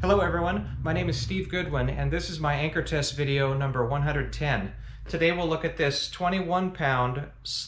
Hello everyone, my name is Steve Goodwin and this is my anchor test video number 110. Today we'll look at this 21-pound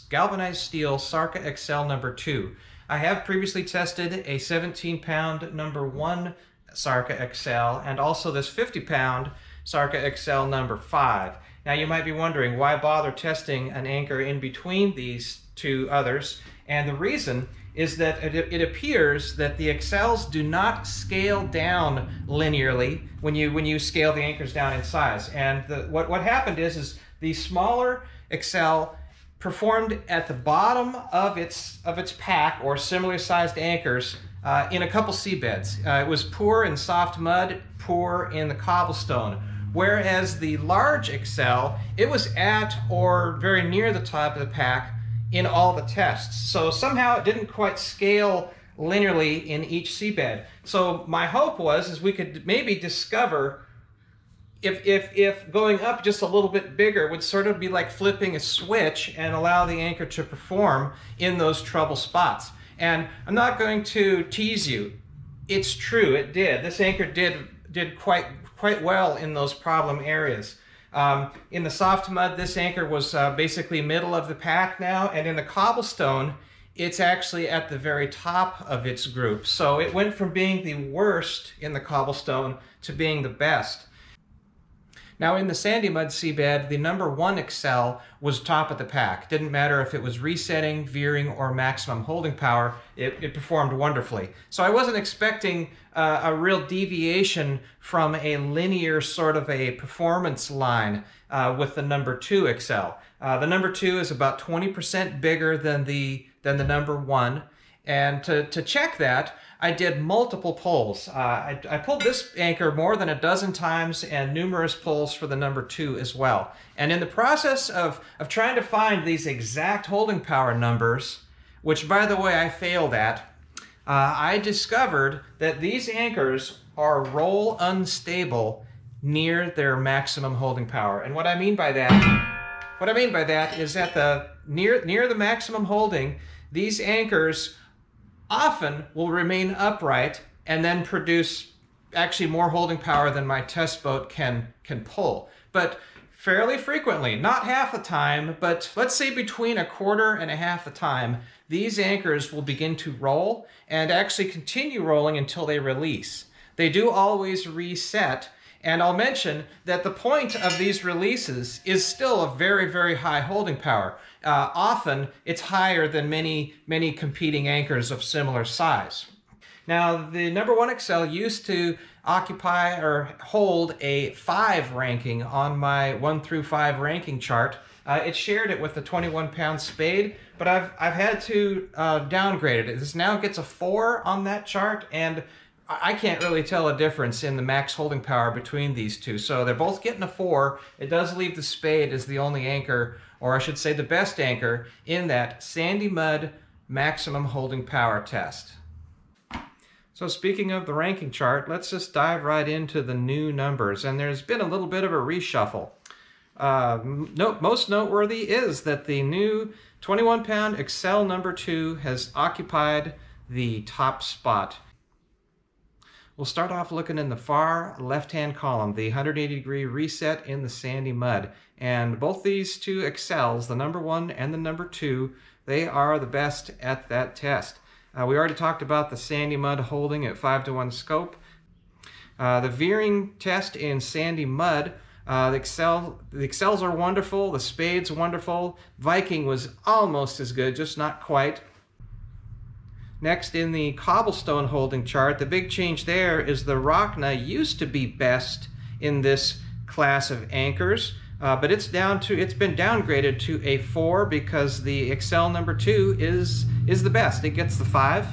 galvanized steel SARCA Excel number 2. I have previously tested a 17-pound number 1 SARCA Excel and also this 50-pound SARCA Excel number 5. Now you might be wondering why bother testing an anchor in between these two others, and the reason is that it appears that the Excels do not scale down linearly when you scale the anchors down in size. And what happened is the smaller Excel performed at the bottom of its pack or similar sized anchors in a couple seabeds. It was poor in soft mud, poor in the cobblestone. Whereas the large Excel, it was at or very near the top of the pack in all the tests. So somehow it didn't quite scale linearly in each seabed. So my hope was we could maybe discover if going up just a little bit bigger would sort of be like flipping a switch and allow the anchor to perform in those trouble spots. And I'm not going to tease you. It's true, it did. This anchor did quite well in those problem areas. In the soft mud, this anchor was basically middle of the pack now, and in the cobblestone, it's actually at the very top of its group. So it went from being the worst in the cobblestone to being the best. Now in the sandy mud seabed, the number 1 Excel was top of the pack. Didn't matter if it was resetting, veering, or maximum holding power, it performed wonderfully. So I wasn't expecting a real deviation from a linear sort of a performance line with the number 2 Excel. The number 2 is about 20% bigger than the number 1. And to check that, I did multiple pulls. I pulled this anchor more than a dozen times and numerous pulls for the number 2 as well. And in the process of trying to find these exact holding power numbers, which by the way I failed at, I discovered that these anchors are roll unstable near their maximum holding power. And what I mean by that is that near the maximum holding, these anchors often will remain upright and then produce actually more holding power than my test boat can pull. But fairly frequently, not half the time, but let's say between a quarter and a half the time, these anchors will begin to roll and actually continue rolling until they release. They do always reset, and I'll mention that the point of these releases is still a very, very high holding power. Often it's higher than many competing anchors of similar size. Now the number 1 Excel used to occupy or hold a 5 ranking on my 1 through 5 ranking chart. It shared it with the 21-pound spade, but I've had to downgrade it. This now gets a 4 on that chart, and I can't really tell a difference in the max holding power between these two. So they're both getting a 4. It does leave the spade as the only anchor, or I should say the best anchor, in that sandy mud maximum holding power test. So speaking of the ranking chart, let's just dive right into the new numbers. And there's been a little bit of a reshuffle. Most noteworthy is that the new 21-pound Excel number 2 has occupied the top spot. We'll start off looking in the far left-hand column, the 180-degree reset in the sandy mud. And both these two Excels, the number 1 and the number 2, they are the best at that test. We already talked about the sandy mud holding at 5-to-1 scope. The veering test in sandy mud, the Excels are wonderful, the spade's wonderful. Viking was almost as good, just not quite. Next, in the cobblestone holding chart, the big change there is the Rockna used to be best in this class of anchors, but it's been downgraded to a 4 because the Excel number 2 is the best. It gets the 5.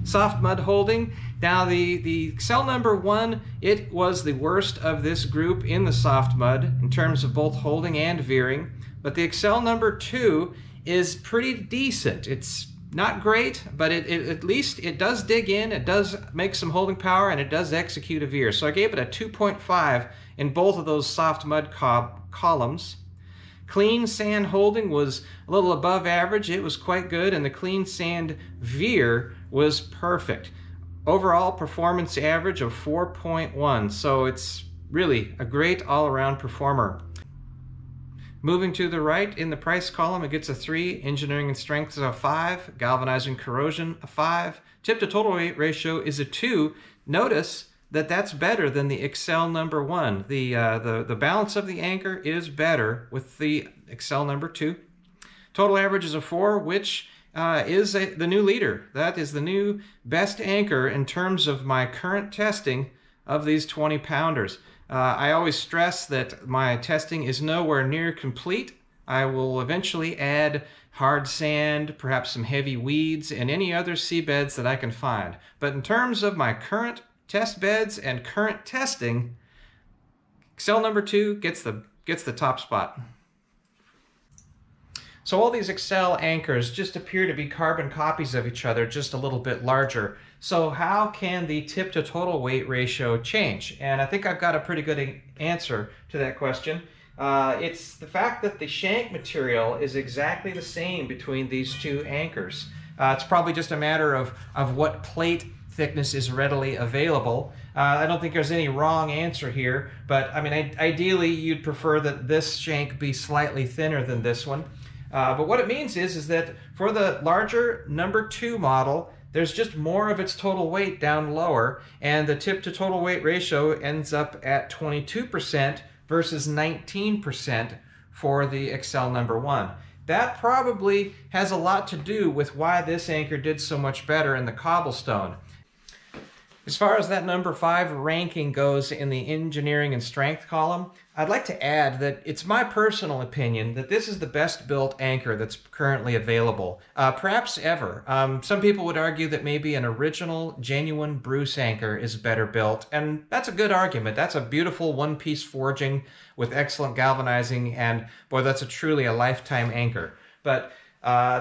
Soft mud holding. Now the Excel number 1, it was the worst of this group in the soft mud in terms of both holding and veering, but the Excel number 2 is pretty decent. It's not great, but at least it does dig in, it does make some holding power, and it does execute a veer. So I gave it a 2.5 in both of those soft mud columns. Clean sand holding was a little above average. It was quite good, and the clean sand veer was perfect. overall performance average of 4.1, so it's really a great all-around performer. Moving to the right in the price column, it gets a 3, engineering and strength is a 5, galvanizing corrosion a 5, tip to total weight ratio is a 2. Notice that that's better than the Excel number 1. The balance of the anchor is better with the Excel number 2. Total average is a 4, which is the new leader. That is the new best anchor in terms of my current testing of these 20-pounders. I always stress that my testing is nowhere near complete. I will eventually add hard sand, perhaps some heavy weeds, and any other seabeds that I can find. But in terms of my current test beds and current testing, Excel number 2 gets the top spot. So all these Excel anchors just appear to be carbon copies of each other, just a little bit larger. So how can the tip to total weight ratio change? And I think I've got a pretty good answer to that question. It's the fact that the shank material is exactly the same between these two anchors. It's probably just a matter of what plate thickness is readily available. I don't think there's any wrong answer here, but I mean, ideally you'd prefer that this shank be slightly thinner than this one. But what it means is that for the larger number 2 model, there's just more of its total weight down lower, and the tip to total weight ratio ends up at 22% versus 19% for the Excel number 1. That probably has a lot to do with why this anchor did so much better in the cobblestone. As far as that number 5 ranking goes in the engineering and strength column, I'd like to add that it's my personal opinion that this is the best built anchor that's currently available, perhaps ever. Some people would argue that maybe an original, genuine Bruce anchor is better built, and that's a good argument. That's a beautiful one-piece forging with excellent galvanizing, and boy, that's truly a lifetime anchor. But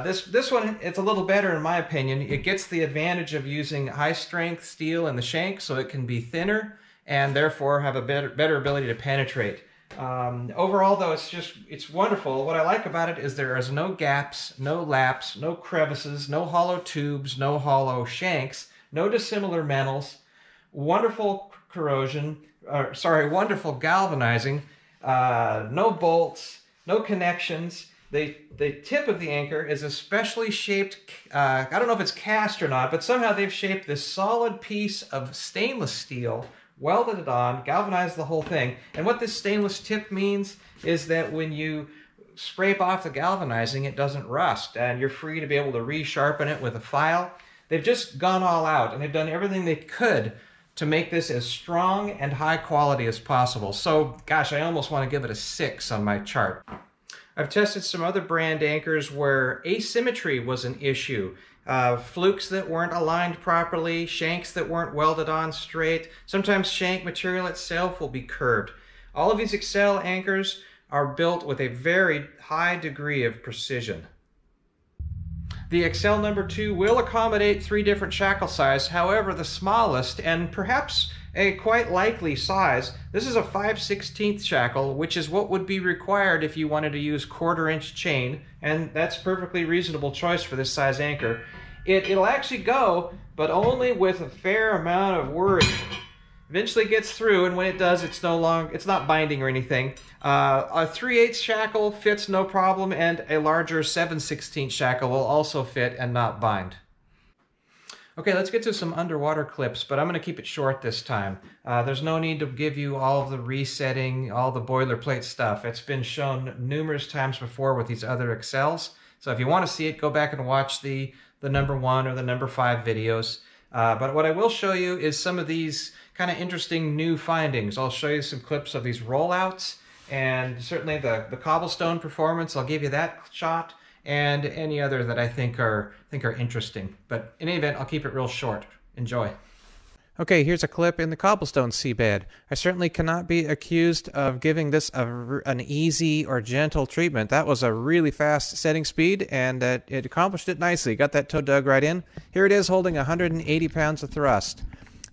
this one, it's a little better in my opinion. It gets the advantage of using high-strength steel in the shank, so it can be thinner and therefore have a better ability to penetrate. Overall, though, it's wonderful. What I like about it is there is no gaps, no laps, no crevices, no hollow tubes, no hollow shanks, no dissimilar metals, wonderful corrosion, wonderful galvanizing, no bolts, no connections. The tip of the anchor is a specially shaped, I don't know if it's cast or not, but somehow they've shaped this solid piece of stainless steel, welded it on, galvanized the whole thing. And what this stainless tip means is that when you scrape off the galvanizing, it doesn't rust, and you're free to be able to resharpen it with a file. They've just gone all out, and they've done everything they could to make this as strong and high quality as possible. So, gosh, I almost want to give it a 6 on my chart. I've tested some other brand anchors where asymmetry was an issue. Flukes that weren't aligned properly, shanks that weren't welded on straight. Sometimes shank material itself will be curved. All of these Excel anchors are built with a very high degree of precision. The Excel number 2 will accommodate 3 different shackle sizes. However, the smallest and perhaps a quite likely size, this is a 5/16 shackle, which is what would be required if you wanted to use 1/4-inch chain, and that's a perfectly reasonable choice for this size anchor. It'll actually go, but only with a fair amount of worry. Eventually gets through, and when it does, it's not binding or anything. A 3/8 shackle fits no problem, and a larger 7/16 shackle will also fit and not bind. Okay, let's get to some underwater clips, but I'm going to keep it short this time. There's no need to give you all of the resetting, all the boilerplate stuff. It's been shown numerous times before with these other Excels. So if you want to see it, go back and watch the number 1 or the number 5 videos. But what I will show you is some of these kind of interesting new findings. I'll show you some clips of these rollouts, and certainly the cobblestone performance, I'll give you that shot, and any other that I think are interesting. But in any event, I'll keep it real short. Enjoy. Okay, here's a clip in the cobblestone seabed. I certainly cannot be accused of giving this an easy or gentle treatment. That was a really fast setting speed, and it accomplished it nicely. Got that toe dug right in. Here it is holding 180 pounds of thrust.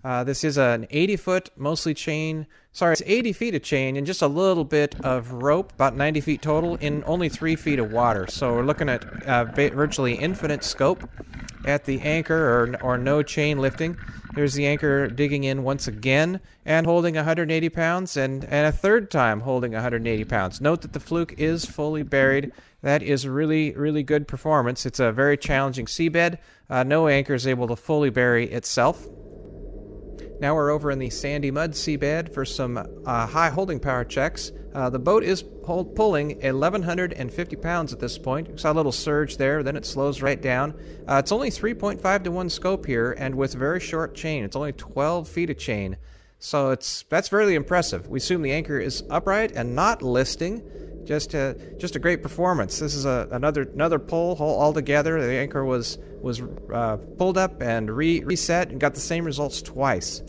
This is an 80-foot, mostly chain. Sorry, it's 80 feet of chain and just a little bit of rope, about 90 feet total, in only 3 feet of water. So we're looking at virtually infinite scope at the anchor, or no chain lifting. There's the anchor digging in once again and holding 180 pounds, and a third time holding 180 pounds. Note that the fluke is fully buried. That is really, really good performance. It's a very challenging seabed. No anchor is able to fully bury itself. Now we're over in the sandy mud seabed for some high holding power checks. The boat is pulling 1,150 pounds at this point. You saw a little surge there, then it slows right down. It's only 3.5 to 1 scope here, and with very short chain. It's only 12 feet of chain. So that's really impressive. We assume the anchor is upright and not listing. Just a great performance. This is another pull altogether. The anchor was pulled up and reset and got the same results twice.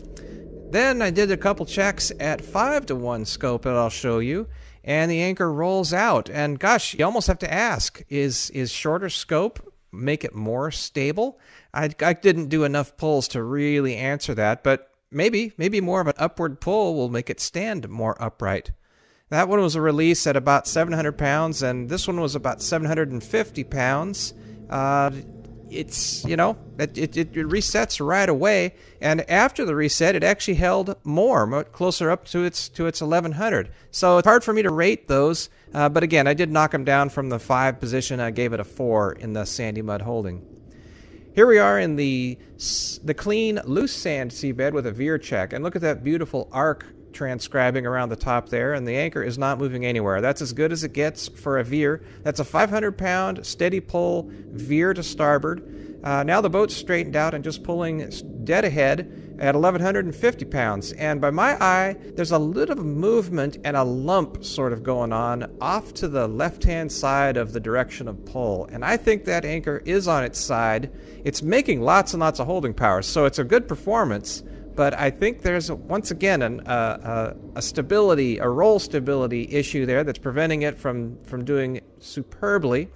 Then I did a couple checks at 5 to 1 scope that I'll show you, and the anchor rolls out. And gosh, you almost have to ask, is shorter scope make it more stable? I didn't do enough pulls to really answer that, but maybe more of an upward pull will make it stand more upright. That one was a release at about 700 pounds, and this one was about 750 pounds. It's, you know, it resets right away, and after the reset, it actually held more closer up to its 1100. So it's hard for me to rate those, but again, I did knock them down from the 5 position. I gave it a 4 in the sandy mud holding. Here we are in the clean, loose sand seabed with a veer check, and look at that beautiful arc transcribing around the top there, and the anchor is not moving anywhere. That's as good as it gets for a veer. That's a 500-pound steady pull veer to starboard. Now the boat's straightened out and just pulling dead ahead at 1,150 pounds. And by my eye, there's a little movement and a lump sort of going on off to the left-hand side of the direction of pull. And I think that anchor is on its side. It's making lots and lots of holding power, so it's a good performance. But I think there's, once again, a roll stability issue there that's preventing it from doing superbly.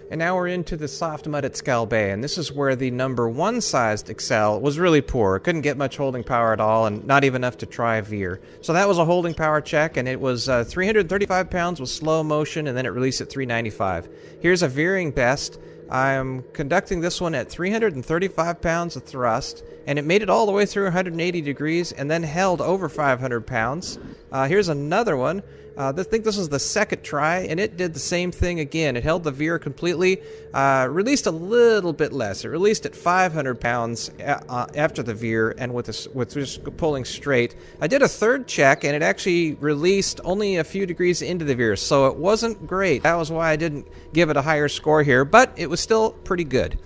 And now we're into the soft mud at Skull Bay, and this is where the number 1 sized Excel was really poor. It couldn't get much holding power at all, and not even enough to try a veer. So that was a holding power check, and it was 335 pounds with slow motion, and then it released at 395. Here's a veering best. I'm conducting this one at 335 pounds of thrust, and it made it all the way through 180 degrees and then held over 500 pounds. Here's another one. I think this was the second try, and it did the same thing again. It held the veer completely, released a little bit less. It released at 500 pounds after the veer and with just pulling straight. I did a third check, and it actually released only a few degrees into the veer, so it wasn't great. That was why I didn't give it a higher score here, but it was still pretty good.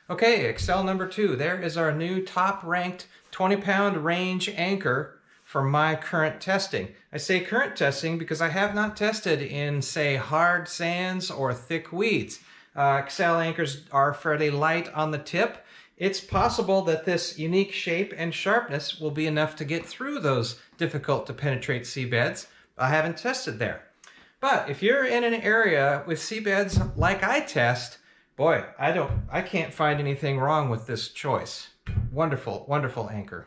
Okay, Excel number 2. There is our new top-ranked 20-pound range anchor for my current testing. I say current testing because I have not tested in, say, hard sands or thick weeds. Excel anchors are fairly light on the tip. It's possible that this unique shape and sharpness will be enough to get through those difficult to penetrate seabeds. I haven't tested there. But if you're in an area with seabeds like I test, boy, I can't find anything wrong with this choice. Wonderful, wonderful anchor.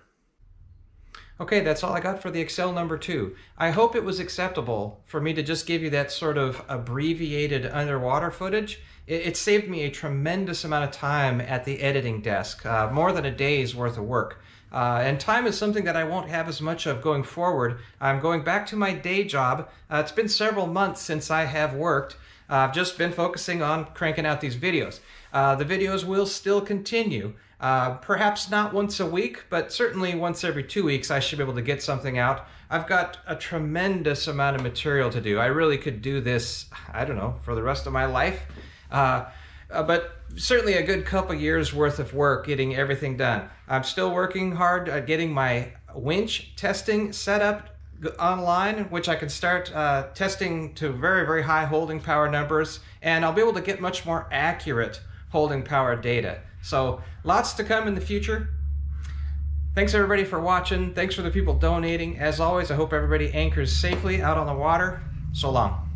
Okay, that's all I got for the Excel number 2. I hope it was acceptable for me to just give you that sort of abbreviated underwater footage. It saved me a tremendous amount of time at the editing desk, more than a day's worth of work. And time is something that I won't have as much of going forward. I'm going back to my day job. It's been several months since I have worked. I've just been focusing on cranking out these videos. The videos will still continue. Perhaps not once a week, but certainly once every 2 weeks I should be able to get something out. I've got a tremendous amount of material to do. I really could do this, I don't know, for the rest of my life. But certainly a good couple years worth of work getting everything done. I'm still working hard at getting my winch testing set up online, which I can start testing to very, very high holding power numbers, and I'll be able to get much more accurate holding power data. So lots to come in the future. Thanks everybody for watching. Thanks for the people donating. As always, I hope everybody anchors safely out on the water. So long.